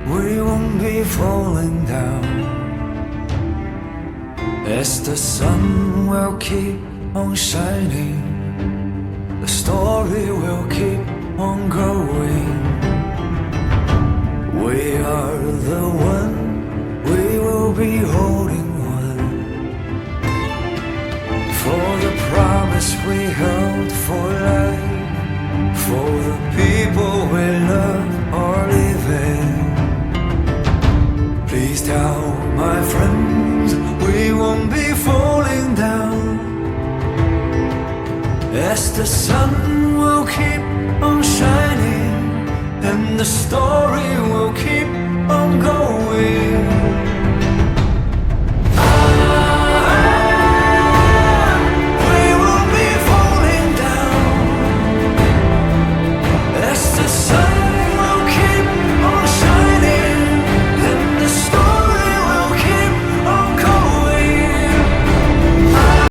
we won't be falling down, as the sun will keep on shining, the story will keep on going. We are the one, we will be holding one, for the promise we held for life, for the people we love are living. Please tell my friends we won't be falling down, as the sun will keep on shining and the story will keep on going.